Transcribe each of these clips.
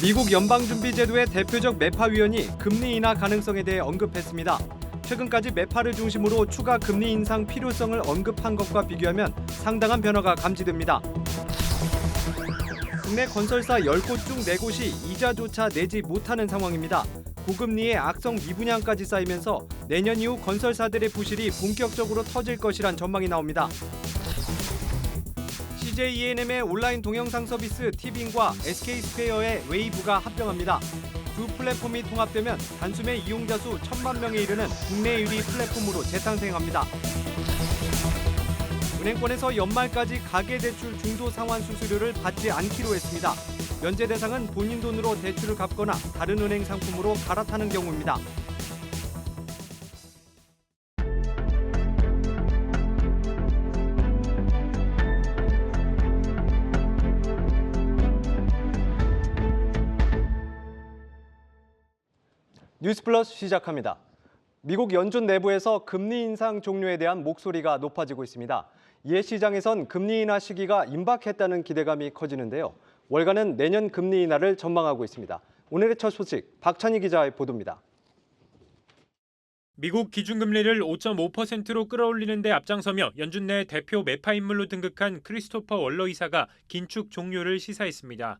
미국 연방준비제도의 대표적 매파 위원이 금리 인하 가능성에 대해 언급했습니다. 최근까지 매파를 중심으로 추가 금리 인상 필요성을 언급한 것과 비교하면 상당한 변화가 감지됩니다. 국내 건설사 10곳 중 4곳이 이자조차 내지 못하는 상황입니다. 고금리에 악성 미분양까지 쌓이면서 내년 이후 건설사들의 부실이 본격적으로 터질 것이란 전망이 나옵니다. CJ E&M의 온라인 동영상 서비스 티빙과 SK스퀘어의 웨이브가 합병합니다. 두 플랫폼이 통합되면 단숨에 이용자 수 1,000만 명에 이르는 국내 1위 플랫폼으로 재탄생합니다. 은행권에서 연말까지 가계대출 중도상환 수수료를 받지 않기로 했습니다. 면제 대상은 본인 돈으로 대출을 갚거나 다른 은행 상품으로 갈아타는 경우입니다. 뉴스플러스 시작합니다. 미국 연준 내부에서 금리 인상 종료에 대한 목소리가 높아지고 있습니다. 이에 시장에선 금리 인하 시기가 임박했다는 기대감이 커지는데요. 월가는 내년 금리 인하를 전망하고 있습니다. 오늘의 첫 소식, 박찬희 기자의 보도입니다. 미국 기준금리를 5.5%로 끌어올리는 데 앞장서며 연준 내 대표 매파 인물로 등극한 크리스토퍼 월러 이사가 긴축 종료를 시사했습니다.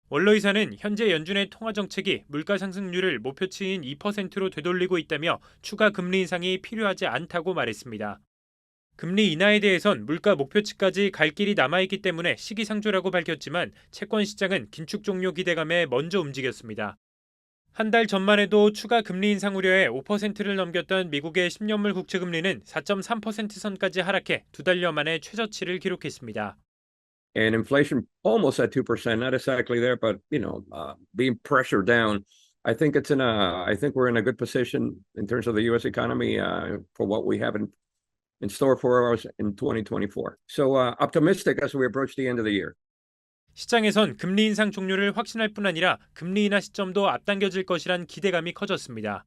월러 이사는 현재 연준의 통화 정책이 물가 상승률을 목표치인 2%로 되돌리고 있다며 추가 금리 인상이 필요하지 않다고 말했습니다. 금리 인하에 대해선 물가 목표치까지 갈 길이 남아있기 때문에 시기상조라고 밝혔지만 채권 시장은 긴축 종료 기대감에 먼저 움직였습니다. 한 달 전만 해도 추가 금리 인상 우려에 5%를 넘겼던 미국의 10년물 국채금리는 4.3% 선까지 하락해 2달여 만에 최저치를 기록했습니다. And inflation almost at 2%, not exactly there, but being pressured down. I think we're in a good position in terms of the U.S. economy for what we have in store for us in 2024. So optimistic as we approach the end of the year. 시장에선 금리 인상 종료를 확신할 뿐 아니라 금리 인하 시점도 앞당겨질 것이란 기대감이 커졌습니다.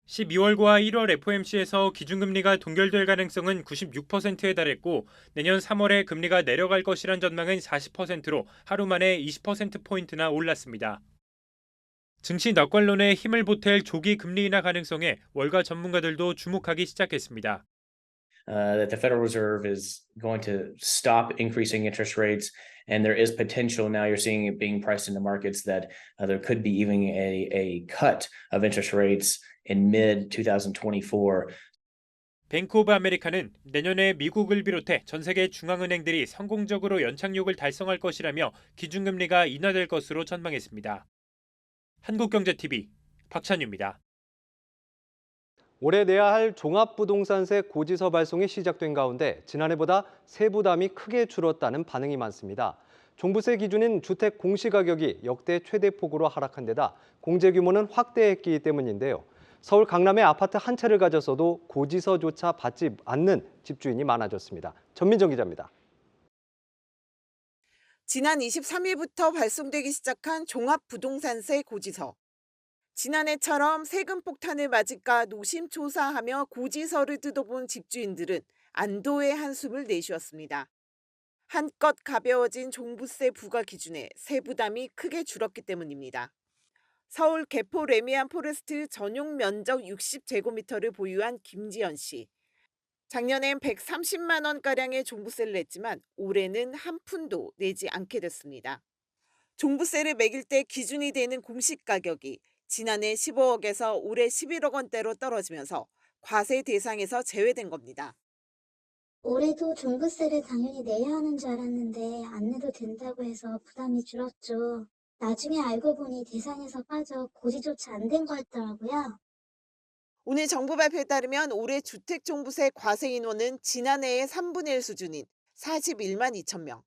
12월과 1월 FOMC에서 기준금리가 동결될 가능성은 96%에 달했고 내년 3월에 금리가 내려갈 것이란 전망은 40%로 하루 만에 20%포인트나 올랐습니다. 증시 낙관론에 힘을 보탤 조기 금리 인하 가능성에 월가 전문가들도 주목하기 시작했습니다. That the Federal Reserve is going to stop increasing interest rates, and there is potential. Now you're seeing it being priced in the markets that there could be even a cut of interest rates in mid-2024. 뱅크 오브 아메리카는 내년에 미국을 비롯해 전 세계 중앙은행들이 성공적으로 연착륙을 달성할 것이라며 기준금리가 인하될 것으로 전망했습니다. 한국경제TV 박찬유입니다. 올해 내야 할 종합부동산세 고지서 발송이 시작된 가운데 지난해보다 세부담이 크게 줄었다는 반응이 많습니다. 종부세 기준인 주택 공시가격이 역대 최대폭으로 하락한 데다 공제 규모는 확대했기 때문인데요. 서울 강남의 아파트 한 채를 가졌어도 고지서조차 받지 않는 집주인이 많아졌습니다. 전민정 기자입니다. 지난 23일부터 발송되기 시작한 종합부동산세 고지서. 지난해처럼 세금 폭탄을 맞을까 노심초사하며 고지서를 뜯어본 집주인들은 안도의 한숨을 내쉬었습니다. 한껏 가벼워진 종부세 부과 기준에 세부담이 크게 줄었기 때문입니다. 서울 개포 레미안 포레스트 전용 면적 60제곱미터를 보유한 김지연 씨. 작년엔 130만 원가량의 종부세를 냈지만 올해는 한 푼도 내지 않게 됐습니다. 종부세를 매길 때 기준이 되는 공시가격이 지난해 15억에서 올해 11억 원대로 떨어지면서 과세 대상에서 제외된 겁니다. 올해도 종부세를 당연히 내야 하는 줄 알았는데 안 내도 된다고 해서 부담이 줄었죠. 나중에 알고 보니 대상에서 빠져 고지조차 안 된 거였더라고요. 오늘 정부 발표에 따르면 올해 주택종부세 과세 인원은 지난해의 3분의 1 수준인 41만 2천 명.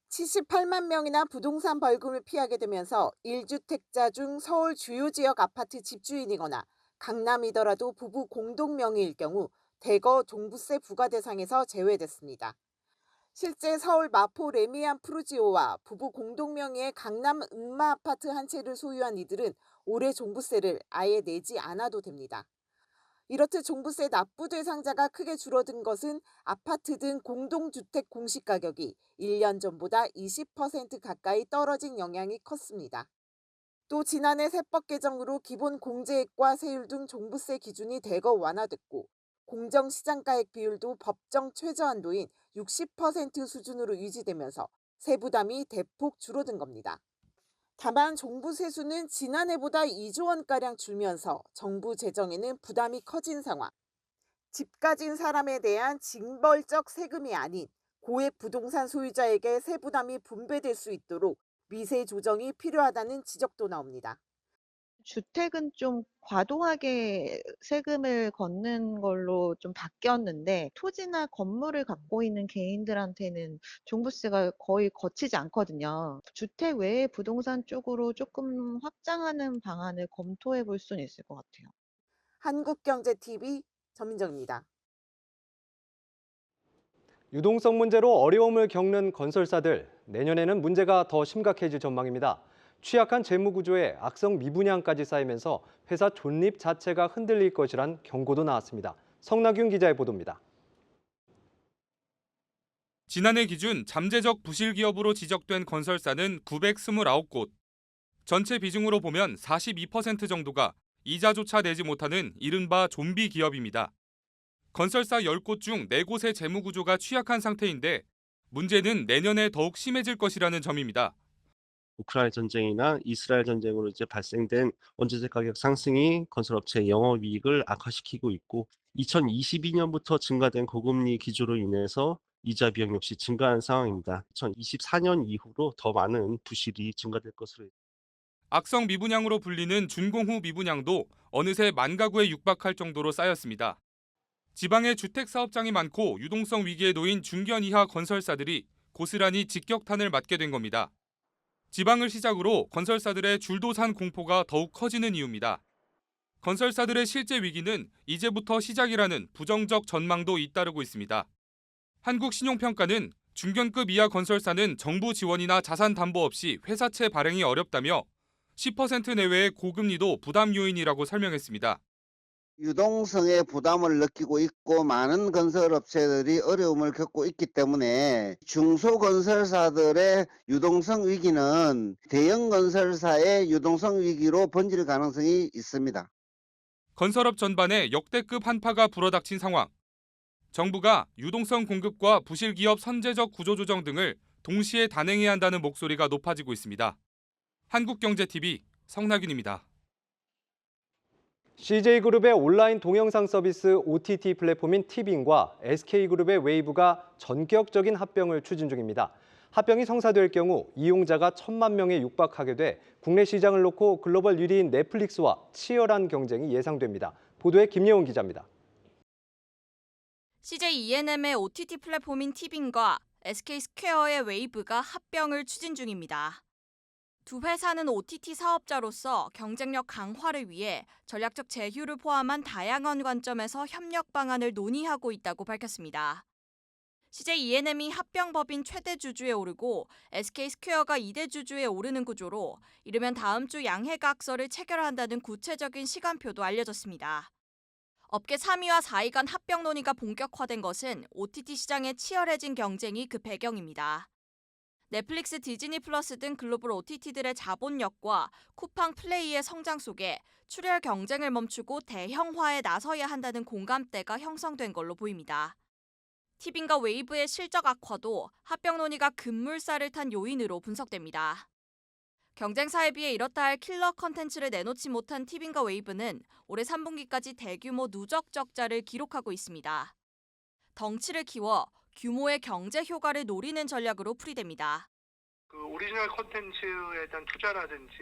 78만 명이나 부동산 벌금을 피하게 되면서 1주택자 중 서울 주요 지역 아파트 집주인이거나 강남이더라도 부부 공동 명의일 경우 대거 종부세 부과 대상에서 제외됐습니다. 실제 서울 마포 레미안 프루지오와 부부 공동 명의의 강남 은마 아파트 한 채를 소유한 이들은 올해 종부세를 아예 내지 않아도 됩니다. 이렇듯 종부세 납부 대상자가 크게 줄어든 것은 아파트 등 공동주택 공시가격이 1년 전보다 20% 가까이 떨어진 영향이 컸습니다. 또 지난해 세법 개정으로 기본 공제액과 세율 등 종부세 기준이 대거 완화됐고 공정시장가액 비율도 법정 최저한도인 60% 수준으로 유지되면서 세부담이 대폭 줄어든 겁니다. 다만 종부세수는 지난해보다 2조 원가량 줄면서 정부 재정에는 부담이 커진 상황. 집 가진 사람에 대한 징벌적 세금이 아닌 고액 부동산 소유자에게 세부담이 분배될 수 있도록 미세 조정이 필요하다는 지적도 나옵니다. 주택은 좀 과도하게 세금을 걷는 걸로 좀 바뀌었는데 토지나 건물을 갖고 있는 개인들한테는 종부세가 거의 거치지 않거든요. 주택 외에 부동산 쪽으로 조금 확장하는 방안을 검토해 볼 수는 있을 것 같아요. 한국경제TV 전민정입니다. 유동성 문제로 어려움을 겪는 건설사들, 내년에는 문제가 더 심각해질 전망입니다. 취약한 재무 구조에 악성 미분양까지 쌓이면서 회사 존립 자체가 흔들릴 것이란 경고도 나왔습니다. 성나균 기자의 보도입니다. 지난해 기준 잠재적 부실 기업으로 지적된 건설사는 929곳. 전체 비중으로 보면 42% 정도가 이자조차 내지 못하는 이른바 좀비 기업입니다. 건설사 10곳 중 4곳의 재무 구조가 취약한 상태인데 문제는 내년에 더욱 심해질 것이라는 점입니다. 우크라이나 전쟁이나 이스라엘 전쟁으로 이제 발생된 원자재 가격 상승이 건설업체의 영업이익을 악화시키고 있고 2022년부터 증가된 고금리 기조로 인해서 이자 비용 역시 증가한 상황입니다. 2024년 이후로 더 많은 부실이 증가될 것으로. 악성 미분양으로 불리는 준공후 미분양도 어느새 10,000가구에 육박할 정도로 쌓였습니다. 지방에 주택 사업장이 많고 유동성 위기에 놓인 중견 이하 건설사들이 고스란히 직격탄을 맞게 된 겁니다. 지방을 시작으로 건설사들의 줄도산 공포가 더욱 커지는 이유입니다. 건설사들의 실제 위기는 이제부터 시작이라는 부정적 전망도 잇따르고 있습니다. 한국신용평가는 중견급 이하 건설사는 정부 지원이나 자산 담보 없이 회사채 발행이 어렵다며 10% 내외의 고금리도 부담 요인이라고 설명했습니다. 유동성의 부담을 느끼고 있고 많은 건설업체들이 어려움을 겪고 있기 때문에 중소건설사들의 유동성 위기는 대형 건설사의 유동성 위기로 번질 가능성이 있습니다. 건설업 전반에 역대급 한파가 불어닥친 상황. 정부가 유동성 공급과 부실기업 선제적 구조조정 등을 동시에 단행해야 한다는 목소리가 높아지고 있습니다. 한국경제TV 성나균입니다. CJ그룹의 온라인 동영상 서비스 OTT 플랫폼인 티빙과 SK그룹의 웨이브가 전격적인 합병을 추진 중입니다. 합병이 성사될 경우 이용자가 1,000만 명에 육박하게 돼 국내 시장을 놓고 글로벌 1위인 넷플릭스와 치열한 경쟁이 예상됩니다. 보도에 김예원 기자입니다. CJ E&M의 OTT 플랫폼인 티빙과 SK스퀘어의 웨이브가 합병을 추진 중입니다. 두 회사는 OTT 사업자로서 경쟁력 강화를 위해 전략적 제휴를 포함한 다양한 관점에서 협력 방안을 논의하고 있다고 밝혔습니다. CJ E&M이 합병법인 최대 주주에 오르고 SK스퀘어가 2대 주주에 오르는 구조로 이르면 다음 주 양해각서를 체결한다는 구체적인 시간표도 알려졌습니다. 업계 3위와 4위 간 합병 논의가 본격화된 것은 OTT 시장의 치열해진 경쟁이 그 배경입니다. 넷플릭스, 디즈니 플러스 등 글로벌 OTT들의 자본력과 쿠팡 플레이의 성장 속에 출혈 경쟁을 멈추고 대형화에 나서야 한다는 공감대가 형성된 걸로 보입니다. 티빙과 웨이브의 실적 악화도 합병 논의가 급물살을 탄 요인으로 분석됩니다. 경쟁사에 비해 이렇다 할 킬러 컨텐츠를 내놓지 못한 티빙과 웨이브는 올해 3분기까지 대규모 누적 적자를 기록하고 있습니다. 덩치를 키워 규모의 경제 효과를 노리는 전략으로 풀이됩니다. 오리지널 콘텐츠에 대한 투자라든지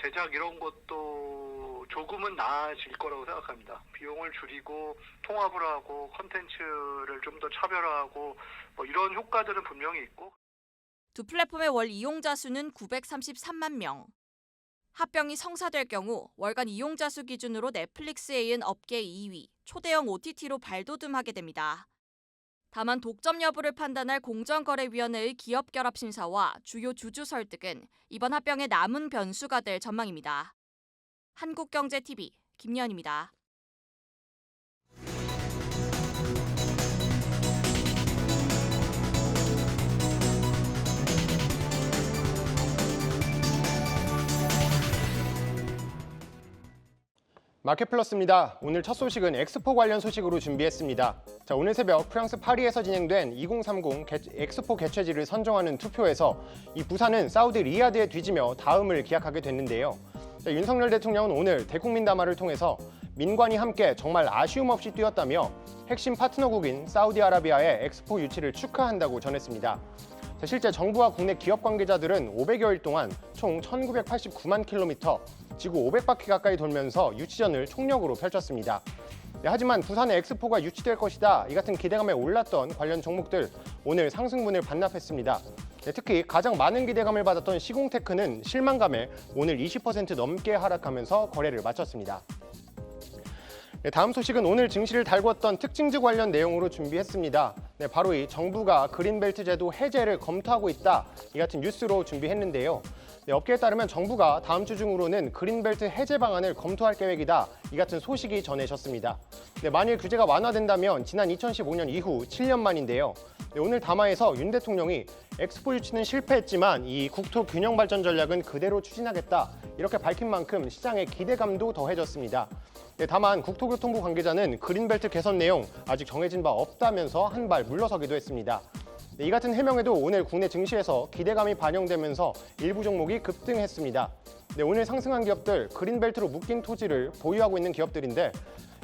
제작 이런 것도 조금은 나아질 거라고 생각합니다. 비용을 줄이고 통합을 하고 콘텐츠를 좀 더 차별화하고 이런 효과들은 분명히 있고. 두 플랫폼의 월 이용자 수는 933만 명. 합병이 성사될 경우 월간 이용자 수 기준으로 넷플릭스에 이은 업계 2위, 초대형 OTT로 발돋움하게 됩니다. 다만 독점 여부를 판단할 공정거래위원회의 기업결합심사와 주요 주주 설득은 이번 합병의 남은 변수가 될 전망입니다. 한국경제TV 김예원입니다. 마켓플러스입니다. 오늘 첫 소식은 엑스포 관련 소식으로 준비했습니다. 자, 오늘 새벽 프랑스 파리에서 진행된 2030 엑스포 개최지를 선정하는 투표에서 이 부산은 사우디 리야드에 뒤지며 다음을 기약하게 됐는데요. 자, 윤석열 대통령은 오늘 대국민 담화를 통해서 민관이 함께 정말 아쉬움 없이 뛰었다며 핵심 파트너국인 사우디아라비아의 엑스포 유치를 축하한다고 전했습니다. 자, 실제 정부와 국내 기업 관계자들은 500여일 동안 총 1989만 킬로미터, 지구 500바퀴 가까이 돌면서 유치전을 총력으로 펼쳤습니다. 네, 하지만 부산의 엑스포가 유치될 것이다, 이 같은 기대감에 올랐던 관련 종목들 오늘 상승분을 반납했습니다. 네, 특히 가장 많은 기대감을 받았던 시공테크는 실망감에 오늘 20% 넘게 하락하면서 거래를 마쳤습니다. 네, 다음 소식은 오늘 증시를 달궜던 특징주 관련 내용으로 준비했습니다. 네, 바로 이 정부가 그린벨트 제도 해제를 검토하고 있다, 이 같은 뉴스로 준비했는데요. 네, 업계에 따르면 정부가 다음 주 중으로는 그린벨트 해제 방안을 검토할 계획이다, 이 같은 소식이 전해졌습니다. 네, 만일 규제가 완화된다면 지난 2015년 이후 7년 만인데요. 네, 오늘 담화에서 윤 대통령이 엑스포 유치는 실패했지만 이 국토 균형 발전 전략은 그대로 추진하겠다, 이렇게 밝힌 만큼 시장의 기대감도 더해졌습니다. 네, 다만 국토교통부 관계자는 그린벨트 개선 내용 아직 정해진 바 없다면서 한 발 물러서기도 했습니다. 네, 이 같은 해명에도 오늘 국내 증시에서 기대감이 반영되면서 일부 종목이 급등했습니다. 네, 오늘 상승한 기업들, 그린벨트로 묶인 토지를 보유하고 있는 기업들인데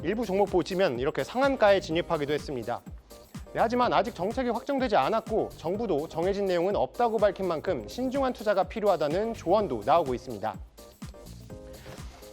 일부 종목 보시면 이렇게 상한가에 진입하기도 했습니다. 네, 하지만 아직 정책이 확정되지 않았고 정부도 정해진 내용은 없다고 밝힌 만큼 신중한 투자가 필요하다는 조언도 나오고 있습니다.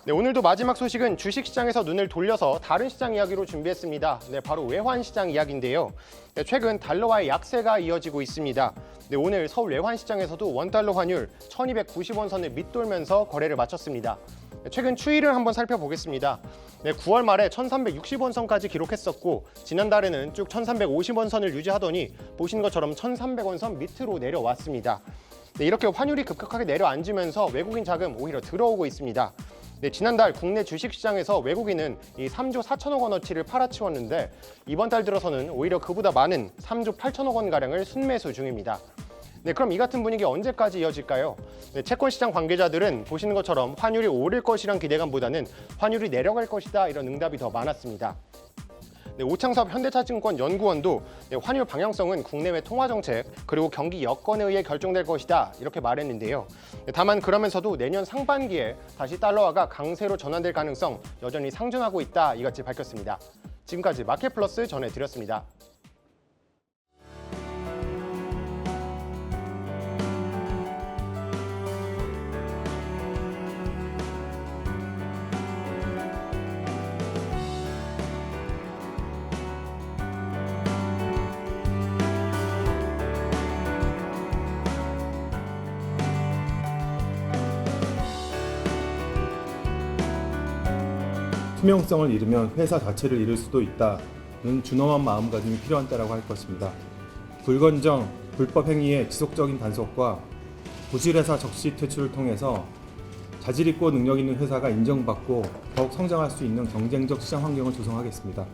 네, 오늘도 마지막 소식은 주식시장에서 눈을 돌려서 다른 시장 이야기로 준비했습니다. 네, 바로 외환시장 이야기인데요. 네, 최근 달러와의 약세가 이어지고 있습니다. 네, 오늘 서울 외환시장에서도 원달러 환율 1290원 선을 밑돌면서 거래를 마쳤습니다. 네, 최근 추이를 한번 살펴보겠습니다. 네, 9월 말에 1360원 선까지 기록했었고 지난달에는 쭉 1350원 선을 유지하더니 보시는 것처럼 1300원 선 밑으로 내려왔습니다. 네, 이렇게 환율이 급격하게 내려앉으면서 외국인 자금 오히려 들어오고 있습니다. 네, 지난달 국내 주식시장에서 외국인은 이 3조 4천억 원어치를 팔아치웠는데 이번 달 들어서는 오히려 그보다 많은 3조 8천억 원가량을 순매수 중입니다. 네, 그럼 이 같은 분위기 언제까지 이어질까요? 네, 채권시장 관계자들은 보시는 것처럼 환율이 오를 것이란 기대감보다는 환율이 내려갈 것이다, 이런 응답이 더 많았습니다. 네, 오창섭 현대차증권 연구원도 네, 환율 방향성은 국내외 통화정책 그리고 경기 여건에 의해 결정될 것이다, 이렇게 말했는데요. 네, 다만 그러면서도 내년 상반기에 다시 달러화가 강세로 전환될 가능성 여전히 상존하고 있다, 이같이 밝혔습니다. 지금까지 마켓플러스 전해드렸습니다. 투명성을 잃으면 회사 자체를 잃을 수도 있다는 준엄한 마음가짐이 필요한 때라고 할 것입니다. 불건정, 불법 행위의 지속적인 단속과 부실회사 적시 퇴출을 통해서 자질 있고 능력 있는 회사가 인정받고 더욱 성장할 수 있는 경쟁적 시장 환경을 조성하겠습니다.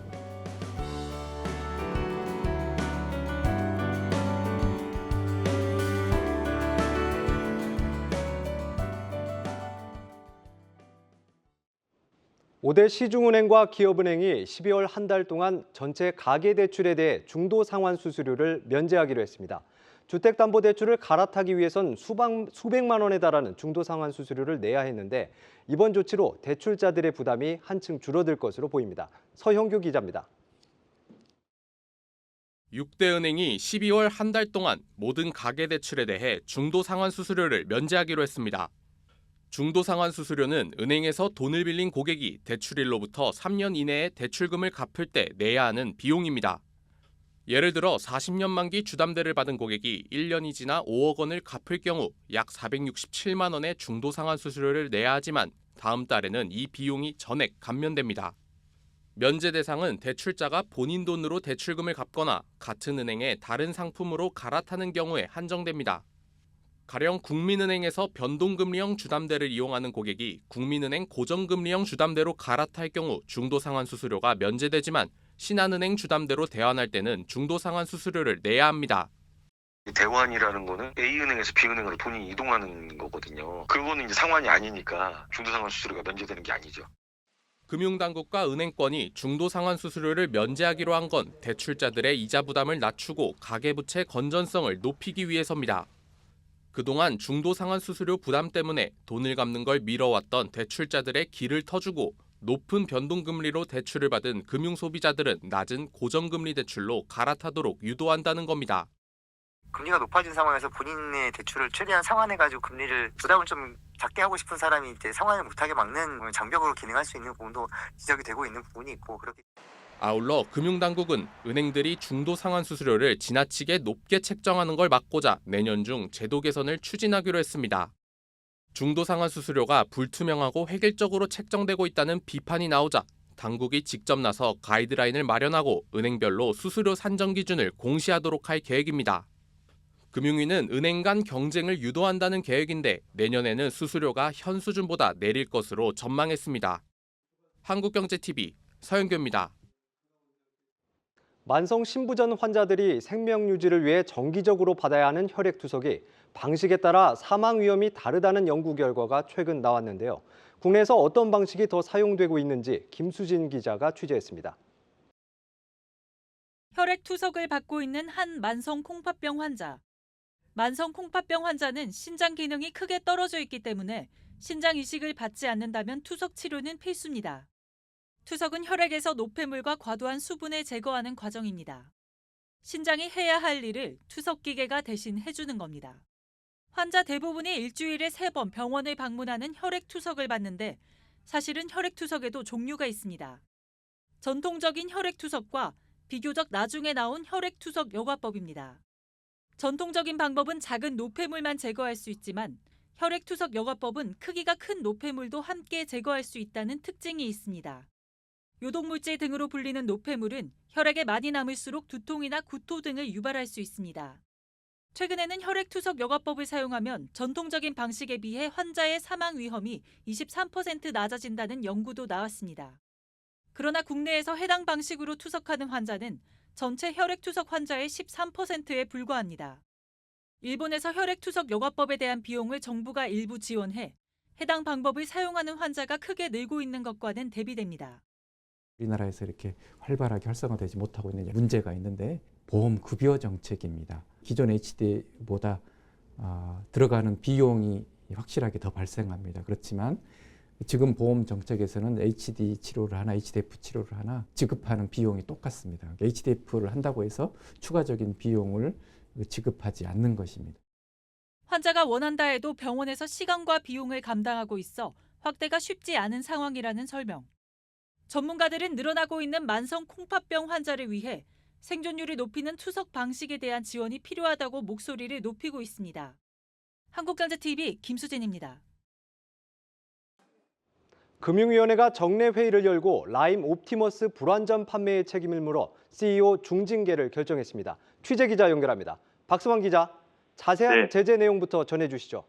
오대 시중은행과 기업은행이 12월 한 달 동안 전체 가계대출에 대해 중도상환 수수료를 면제하기로 했습니다. 주택담보대출을 갈아타기 위해선 수백만 원에 달하는 중도상환 수수료를 내야 했는데 이번 조치로 대출자들의 부담이 한층 줄어들 것으로 보입니다. 서형규 기자입니다. 6대 은행이 12월 한 달 동안 모든 가계대출에 대해 중도상환 수수료를 면제하기로 했습니다. 중도상환 수수료는 은행에서 돈을 빌린 고객이 대출일로부터 3년 이내에 대출금을 갚을 때 내야 하는 비용입니다. 예를 들어 40년 만기 주담대를 받은 고객이 1년이 지나 5억 원을 갚을 경우 약 467만 원의 중도상환 수수료를 내야 하지만 다음 달에는 이 비용이 전액 감면됩니다. 면제 대상은 대출자가 본인 돈으로 대출금을 갚거나 같은 은행의 다른 상품으로 갈아타는 경우에 한정됩니다. 가령 국민은행에서 변동금리형 주담대를 이용하는 고객이 국민은행 고정금리형 주담대로 갈아탈 경우 중도상환 수수료가 면제되지만 신한은행 주담대로 대환할 때는 중도상환 수수료를 내야 합니다. 대환이라는 거는 A은행에서 B은행으로 돈이 이동하는 거거든요. 그거는 이제 상환이 아니니까 중도상환 수수료가 면제되는 게 아니죠. 금융당국과 은행권이 중도 상환 수수료를 면제하기로 한 건 대출자들의 이자 부담을 낮추고 가계부채 건전성을 높이기 위해서입니다. 그동안 중도 상환 수수료 부담 때문에 돈을 갚는 걸 미뤄왔던 대출자들의 길을 터주고 높은 변동금리로 대출을 받은 금융소비자들은 낮은 고정금리 대출로 갈아타도록 유도한다는 겁니다. 금리가 높아진 상황에서 본인의 대출을 최대한 상환해가지고 금리를 부담을 좀 작게 하고 싶은 사람이 이제 상환을 못하게 막는 장벽으로 기능할 수 있는 부분도 지적이 되고 있는 부분이 있고 그렇게. 아울러 금융당국은 은행들이 중도 상환 수수료를 지나치게 높게 책정하는 걸 막고자 내년 중 제도 개선을 추진하기로 했습니다. 중도 상환 수수료가 불투명하고 획일적으로 책정되고 있다는 비판이 나오자 당국이 직접 나서 가이드라인을 마련하고 은행별로 수수료 산정 기준을 공시하도록 할 계획입니다. 금융위는 은행 간 경쟁을 유도한다는 계획인데 내년에는 수수료가 현 수준보다 내릴 것으로 전망했습니다. 한국경제TV 서영교입니다. 만성 신부전 환자들이 생명 유지를 위해 정기적으로 받아야 하는 혈액투석이 방식에 따라 사망 위험이 다르다는 연구 결과가 최근 나왔는데요. 국내에서 어떤 방식이 더 사용되고 있는지 김수진 기자가 취재했습니다. 혈액투석을 받고 있는 한 만성 콩팥병 환자. 만성 콩팥병 환자는 신장 기능이 크게 떨어져 있기 때문에 신장 이식을 받지 않는다면 투석 치료는 필수입니다. 투석은 혈액에서 노폐물과 과도한 수분을 제거하는 과정입니다. 신장이 해야 할 일을 투석 기계가 대신 해주는 겁니다. 환자 대부분이 일주일에 3번 병원을 방문하는 혈액투석을 받는데 사실은 혈액투석에도 종류가 있습니다. 전통적인 혈액투석과 비교적 나중에 나온 혈액투석 여과법입니다. 전통적인 방법은 작은 노폐물만 제거할 수 있지만 혈액투석 여과법은 크기가 큰 노폐물도 함께 제거할 수 있다는 특징이 있습니다. 요독물질 등으로 불리는 노폐물은 혈액에 많이 남을수록 두통이나 구토 등을 유발할 수 있습니다. 최근에는 혈액투석 여과법을 사용하면 전통적인 방식에 비해 환자의 사망 위험이 23% 낮아진다는 연구도 나왔습니다. 그러나 국내에서 해당 방식으로 투석하는 환자는 전체 혈액투석 환자의 13%에 불과합니다. 일본에서 혈액투석 여과법에 대한 비용을 정부가 일부 지원해 해당 방법을 사용하는 환자가 크게 늘고 있는 것과는 대비됩니다. 우리나라에서 이렇게 활발하게 활성화되지 못하고 있는 문제가 있는데 보험 급여 정책입니다. 기존 HD보다 들어가는 비용이 확실하게 더 발생합니다. 그렇지만 지금 보험 정책에서는 HD 치료를 하나, HDF 치료를 하나 지급하는 비용이 똑같습니다. HDF를 한다고 해서 추가적인 비용을 지급하지 않는 것입니다. 환자가 원한다 해도 병원에서 시간과 비용을 감당하고 있어 확대가 쉽지 않은 상황이라는 설명. 전문가들은 늘어나고 있는 만성 콩팥병 환자를 위해 생존율을 높이는 투석 방식에 대한 지원이 필요하다고 목소리를 높이고 있습니다. 한국경제TV 김수진입니다. 금융위원회가 정례 회의를 열고 라임 옵티머스 불완전 판매의 책임을 물어 CEO 중징계를 결정했습니다. 취재기자 연결합니다. 박수환 기자, 자세한 제재 내용부터 전해주시죠.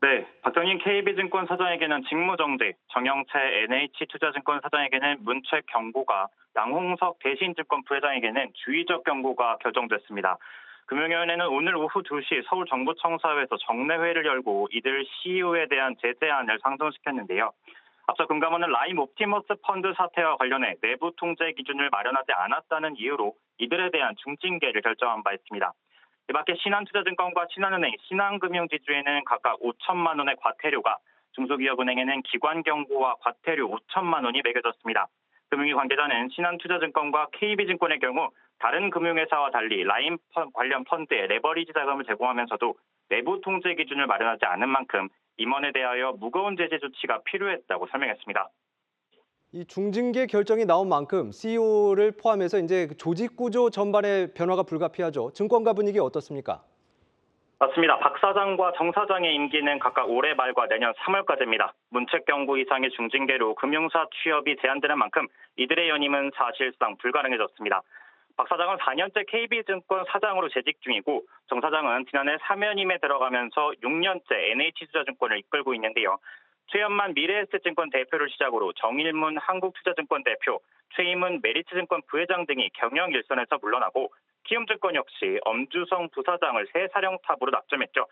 네, 박정인 KB증권 사장에게는 직무정지, 정영채 NH투자증권 사장에게는 문책 경고가, 양홍석 대신증권 부회장에게는 주의적 경고가 결정됐습니다. 금융위원회는 오늘 오후 2시 서울정부청사회에서 정례회의를 열고 이들 CEO에 대한 제재안을 상정시켰는데요. 앞서 금감원은 라임 옵티머스 펀드 사태와 관련해 내부 통제 기준을 마련하지 않았다는 이유로 이들에 대한 중징계를 결정한 바 있습니다. 이 밖에 신한투자증권과 신한은행, 신한금융지주에는 각각 5천만 원의 과태료가, 중소기업은행에는 기관경고와 과태료 5천만 원이 매겨졌습니다. 금융위 관계자는 신한투자증권과 KB증권의 경우 다른 금융회사와 달리 라임 관련 펀드에 레버리지 자금을 제공하면서도 내부 통제 기준을 마련하지 않은 만큼 임원에 대하여 무거운 제재 조치가 필요했다고 설명했습니다. 이 중징계 결정이 나온 만큼 CEO를 포함해서 이제 조직 구조 전반의 변화가 불가피하죠. 증권가 분위기 어떻습니까? 맞습니다. 박 사장과 정 사장의 임기는 각각 올해 말과 내년 3월까지입니다. 문책 경고 이상의 중징계로 금융사 취업이 제한되는 만큼 이들의 연임은 사실상 불가능해졌습니다. 박 사장은 4년째 KB증권 사장으로 재직 중이고 정 사장은 지난해 사면임에 들어가면서 6년째 NH투자증권을 이끌고 있는데요. 최연만 미래에셋증권 대표를 시작으로 정일문 한국투자증권 대표, 최임은 메리츠증권 부회장 등이 경영 일선에서 물러나고 키움증권 역시 엄주성 부사장을 새 사령탑으로 낙점했죠.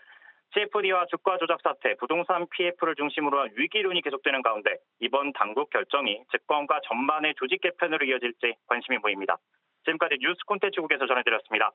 CFD와 주가 조작 사태, 부동산 PF를 중심으로 한 위기론이 계속되는 가운데 이번 당국 결정이 증권가 전반의 조직 개편으로 이어질지 관심이 보입니다. 지금까지 뉴스 콘텐츠국에서 전해드렸습니다.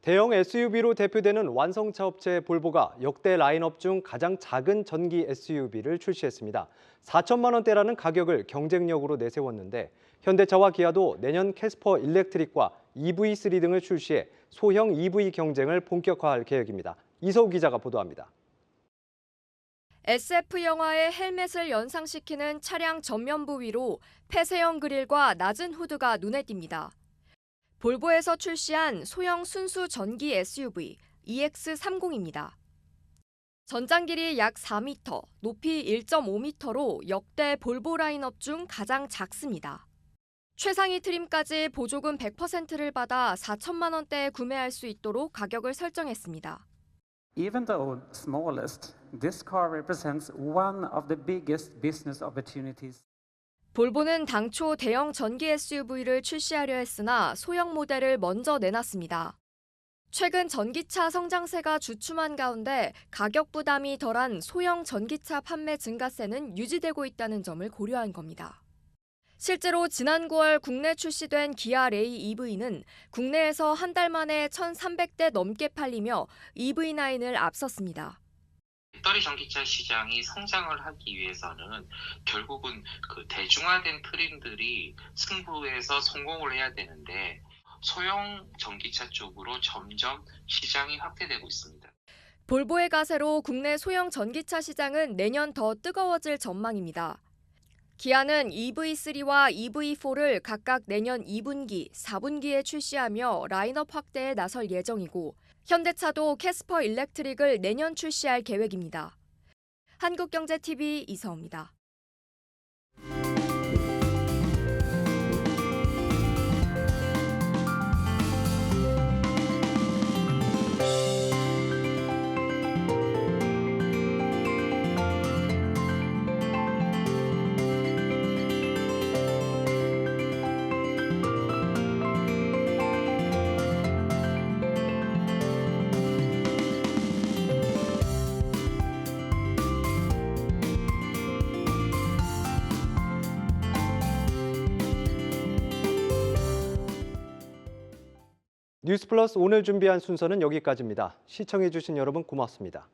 대형 SUV로 대표되는 완성차 업체 볼보가 역대 라인업 중 가장 작은 전기 SUV를 출시했습니다. 4천만 원대라는 가격을 경쟁력으로 내세웠는데 현대차와 기아도 내년 캐스퍼 일렉트릭과 EV3 등을 출시해 소형 EV 경쟁을 본격화할 계획입니다. 이서우 기자가 보도합니다. SF 영화의 헬멧을 연상시키는 차량 전면부 위로 폐쇄형 그릴과 낮은 후드가 눈에 띕니다. 볼보에서 출시한 소형 순수 전기 SUV EX30입니다. 전장 길이 약 4m, 높이 1.5m로 역대 볼보 라인업 중 가장 작습니다. 최상위 트림까지 보조금 100%를 받아 4천만 원대에 구매할 수 있도록 가격을 설정했습니다. Even though smallest, this car represents one of the biggest business opportunities. 볼보는 당초 대형 전기 SUV를 출시하려 했으나 소형 모델을 먼저 내놨습니다. 최근 전기차 성장세가 주춤한 가운데 가격 부담이 덜한 소형 전기차 판매 증가세는 유지되고 있다는 점을 고려한 겁니다. 실제로 지난 9월 국내 출시된 기아 레이 EV는 국내에서 한 달 만에 1,300대 넘게 팔리며 EV9을 앞섰습니다. 배터리 전기차 시장이 성장을 하기 위해서는 결국은 그 대중화된 트림들이 승부에서 성공을 해야 되는데 소형 전기차 쪽으로 점점 시장이 확대되고 있습니다. 볼보의 가세로 국내 소형 전기차 시장은 내년 더 뜨거워질 전망입니다. 기아는 EV3와 EV4를 각각 내년 2분기, 4분기에 출시하며 라인업 확대에 나설 예정이고 현대차도 캐스퍼 일렉트릭을 내년 출시할 계획입니다. 한국경제TV 이서우입니다. 뉴스플러스 오늘 준비한 순서는 여기까지입니다. 시청해주신 여러분 고맙습니다.